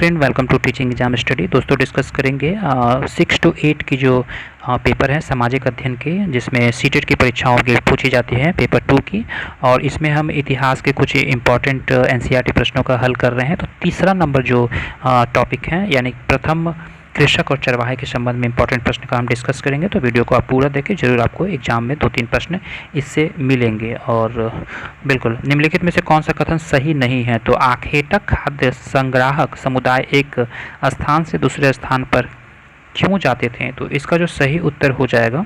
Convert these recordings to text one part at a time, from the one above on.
Friend, welcome to teaching exam study. दोस्तों discuss करेंगे 6 to 8 की जो पेपर है सामाजिक अध्ययन के, जिसमें सीटेट की परीक्षाओं की पूछी जाती है पेपर 2 की। और इसमें हम इतिहास के कुछ इंपॉर्टेंट एनसीईआरटी प्रश्नों का हल कर रहे हैं। तो तीसरा नंबर जो टॉपिक है यानी प्रथम कृषक और चरवाहे के संबंध में इंपॉर्टेंट प्रश्न का हम डिस्कस करेंगे। तो वीडियो को आप पूरा देखें, जरूर आपको एग्जाम में 2-3 प्रश्न इससे मिलेंगे। और बिल्कुल निम्नलिखित में से कौन सा कथन सही नहीं है? तो आखेटक खाद्य संग्राहक समुदाय एक स्थान से दूसरे स्थान पर क्यों जाते थे? तो इसका जो सही उत्तर हो जाएगा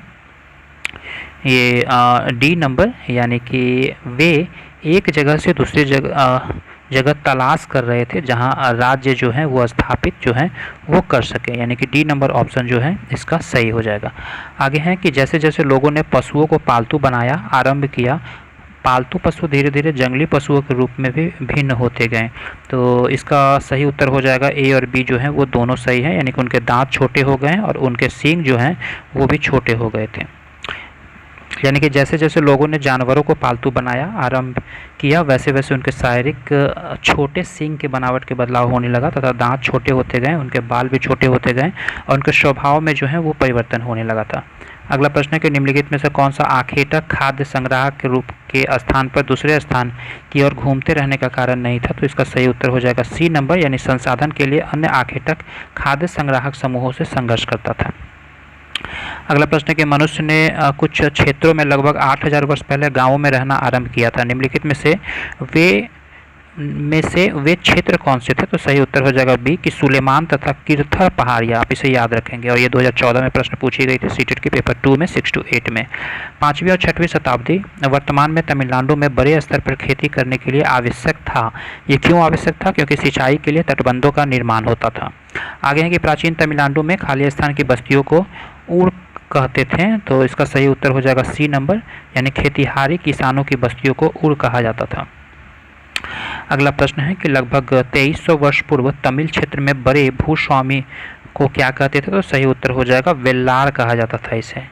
ये डी नंबर, यानी कि वे एक जगह से दूसरी जगह तलाश कर रहे थे जहां राज्य जो है वो स्थापित जो है वो कर सके, यानी कि डी नंबर ऑप्शन जो है इसका सही हो जाएगा। आगे है कि जैसे जैसे लोगों ने पशुओं को पालतू बनाया आरंभ किया, पालतू पशु धीरे धीरे जंगली पशुओं के रूप में भी भिन्न होते गए। तो इसका सही उत्तर हो जाएगा ए और बी जो है वो दोनों सही है, यानी कि उनके दांत छोटे हो गए और उनके सींग जो हैं वो भी छोटे हो गए थे। यानी कि जैसे जैसे लोगों ने जानवरों को पालतू बनाया आरंभ किया, वैसे वैसे उनके शारीरिक छोटे सींग के बनावट के बदलाव होने लगा तथा दांत छोटे होते गए, उनके बाल भी छोटे होते गए और उनके स्वभाव में जो है वो परिवर्तन होने लगा था। अगला प्रश्न है कि निम्नलिखित में से कौन सा आखेटक खाद्य संग्राहक के रूप के स्थान पर दूसरे स्थान की ओर घूमते रहने का कारण नहीं था? तो इसका सही उत्तर हो जाएगा सी नंबर, यानी संसाधन के लिए अन्य आखेटक खाद्य संग्राहक समूहों से संघर्ष करता था। अगला प्रश्न है कि मनुष्य ने कुछ क्षेत्रों में लगभग 8000 वर्ष पहले गांवों में रहना आरंभ किया था। निम्नलिखित में से वे क्षेत्र कौन से थे? तो सही उत्तर हो जाएगा बी कि सुलेमान तथा किरथर पहाड़ियाँ। आप इसे याद रखेंगे और ये 2014 में प्रश्न पूछी गई थी सीटेट के पेपर 2 में 6 to 8 में। 5वीं और 6वीं शताब्दी वर्तमान में तमिलनाडु में बड़े स्तर पर खेती करने के लिए आवश्यक था। ये क्यों आवश्यक था? क्योंकि सिंचाई के लिए तटबंधों का निर्माण होता था। आगे है कि प्राचीन तमिलनाडु में खाली स्थान की बस्तियों को ऊर कहते थे। तो इसका सही उत्तर हो जाएगा सी नंबर, यानी खेतीहारी किसानों की बस्तियों को ऊर कहा जाता था। अगला प्रश्न है कि लगभग 2300 वर्ष पूर्व तमिल क्षेत्र में बड़े भूस्वामी को क्या कहते थे? तो सही उत्तर हो जाएगा वेल्लार कहा जाता था इसे।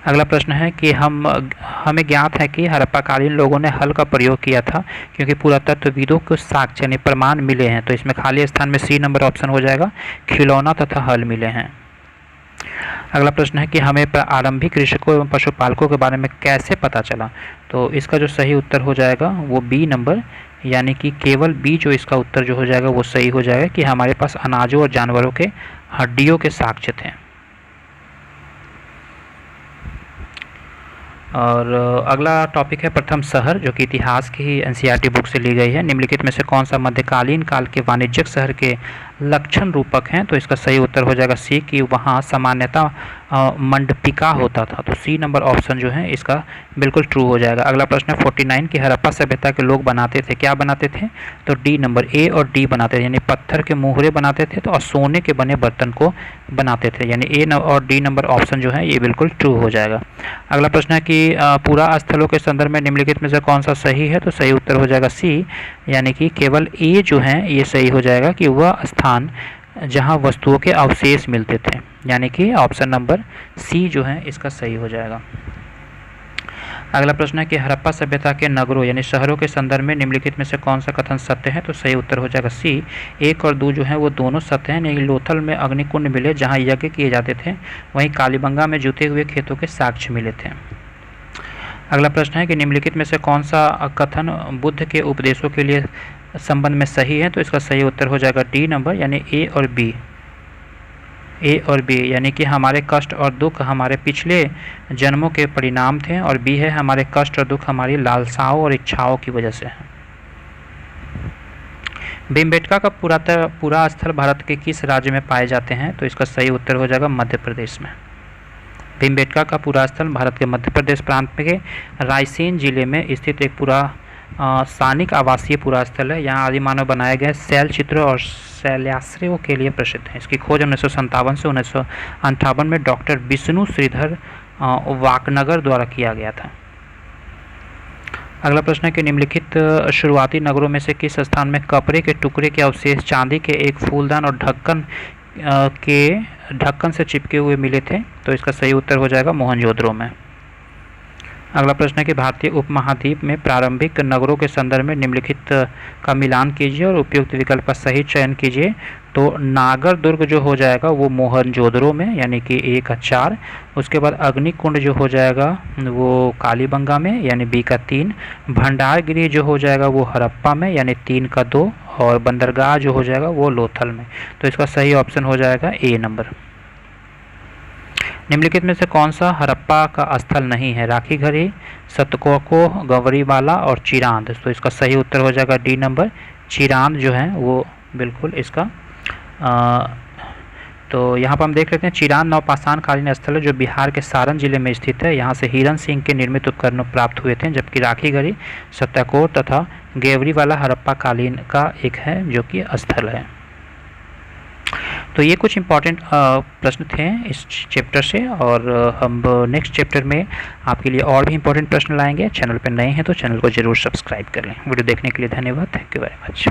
अगला प्रश्न है कि हमें ज्ञात है कि हड़प्पाकालीन लोगों ने हल का प्रयोग किया था क्योंकि पुरातत्वविदों को साक्ष्य यानी प्रमाण मिले हैं। तो इसमें खाली स्थान में सी नंबर ऑप्शन हो जाएगा, खिलौना तथा हल मिले हैं। अगला प्रश्न है कि हमें आरंभिक कृषकों एवं पशुपालकों के बारे में कैसे पता चला? तो इसका जो सही उत्तर हो जाएगा वो बी नंबर, यानी कि केवल बी जो इसका उत्तर जो हो जाएगा वो सही हो जाएगा कि हमारे पास अनाजों और जानवरों के हड्डियों के साक्ष्य थे। और अगला टॉपिक है प्रथम शहर, जो कि इतिहास की ही एनसीईआरटी बुक से ली गई है। निम्नलिखित में से कौन सा मध्यकालीन काल के वाणिज्यिक शहर के लक्षण रूपक हैं? तो इसका सही उत्तर हो जाएगा सी कि वहाँ सामान्यतः मंडपिका होता था। तो सी नंबर ऑप्शन जो है इसका बिल्कुल ट्रू हो जाएगा। अगला प्रश्न है 49 की हड़प्पा सभ्यता के लोग बनाते थे, क्या बनाते थे? तो डी नंबर ए और डी बनाते थे, यानी पत्थर के मुहरे बनाते थे तो और सोने के बने बर्तन को बनाते थे, यानी ए और डी नंबर ऑप्शन जो है ये बिल्कुल ट्रू हो जाएगा। अगला प्रश्न है कि पूरा स्थलों के संदर्भ में निम्नलिखित में से कौन सा सही है? तो सही उत्तर हो जाएगा सी, यानी कि केवल ए जो है ये सही हो जाएगा कि वह स्थान जहां वस्तुओं के अवशेष मिलते थे, यानी कि ऑप्शन नंबर सी जो है इसका सही हो जाएगा। अगला प्रश्न है कि हड़प्पा सभ्यता के नगरों यानी शहरों के संदर्भ में निम्नलिखित में से कौन सा कथन सत्य है? तो सही उत्तर हो जाएगा सी, 1 और 2 जो है वो दोनों सत्य हैं। नहीं, लोथल में अग्निकुंड मिले जहां यज्ञ किए जाते थे, वहीं कालीबंगा में जुते हुए खेतों के साक्ष्य मिले थे। अगला प्रश्न है कि निम्नलिखित में से कौन सा कथन बुद्ध के उपदेशों के लिए संबंध में सही है? तो इसका सही उत्तर हो जाएगा डी नंबर, यानी ए और बी। ए और बी, यानी कि हमारे कष्ट और दुख हमारे पिछले जन्मों के परिणाम थे, और बी है हमारे कष्ट और दुख हमारी लालसाओं और इच्छाओं की वजह से है। भीमबेटका का पूरा स्थल भारत के किस राज्य में पाए जाते हैं? तो इसका सही उत्तर हो जाएगा मध्य प्रदेश में। भीमबेटका का पूरा स्थल भारत के मध्य प्रदेश प्रांत के रायसेन जिले में स्थित एक सानिक आवासीय पुरा स्थल है। यहाँ आदि मानव बनाए गए शैल चित्र और शैलाश्रयों के लिए प्रसिद्ध है। इसकी खोज 1957 से 1958 में डॉक्टर विष्णु श्रीधर वाकनगर द्वारा किया गया था। अगला प्रश्न है कि निम्नलिखित शुरुआती नगरों में से किस स्थान में कपड़े के टुकड़े के अवशेष चांदी के एक फूलदान और ढक्कन से चिपके हुए मिले थे? तो इसका सही उत्तर हो जाएगा मोहनजोदड़ो में। अगला प्रश्न है कि भारतीय उपमहाद्वीप में प्रारंभिक नगरों के संदर्भ में निम्नलिखित का मिलान कीजिए और उपयुक्त विकल्प का सही चयन कीजिए। तो नागर दुर्ग जो हो जाएगा वो मोहनजोदड़ो में, यानी कि A का 4। उसके बाद अग्निकुंड जो हो जाएगा वो कालीबंगा में, यानी B का 3। भंडारगिरी जो हो जाएगा वो हड़प्पा में, यानी 3 का 2। और बंदरगाह जो हो जाएगा वो लोथल में। तो इसका सही ऑप्शन हो जाएगा A नंबर। निम्नलिखित में से कौन सा हड़प्पा का स्थल नहीं है? राखीगढ़ी, सतकोको, गवरीवाला और चिरांद। तो इसका सही उत्तर हो जाएगा D नंबर, चिरांद जो है वो बिल्कुल इसका। तो यहाँ पर हम देख लेते हैं चिरांद नवपाषाण कालीन स्थल है जो बिहार के सारण जिले में स्थित है। यहाँ से हिरण सिंह के निर्मित उपकरण प्राप्त हुए थे, जबकि राखीगढ़ी, सत्याकोट तथा गेवरीवाला हड़प्पा कालीन का एक है जो कि स्थल है। तो ये कुछ इम्पॉर्टेंट प्रश्न थे इस चैप्टर से, और हम नेक्स्ट चैप्टर में आपके लिए और भी इम्पॉर्टेंट प्रश्न लाएंगे। चैनल पर नए हैं तो चैनल को जरूर सब्सक्राइब करें। वीडियो देखने के लिए धन्यवाद। Thank you very much.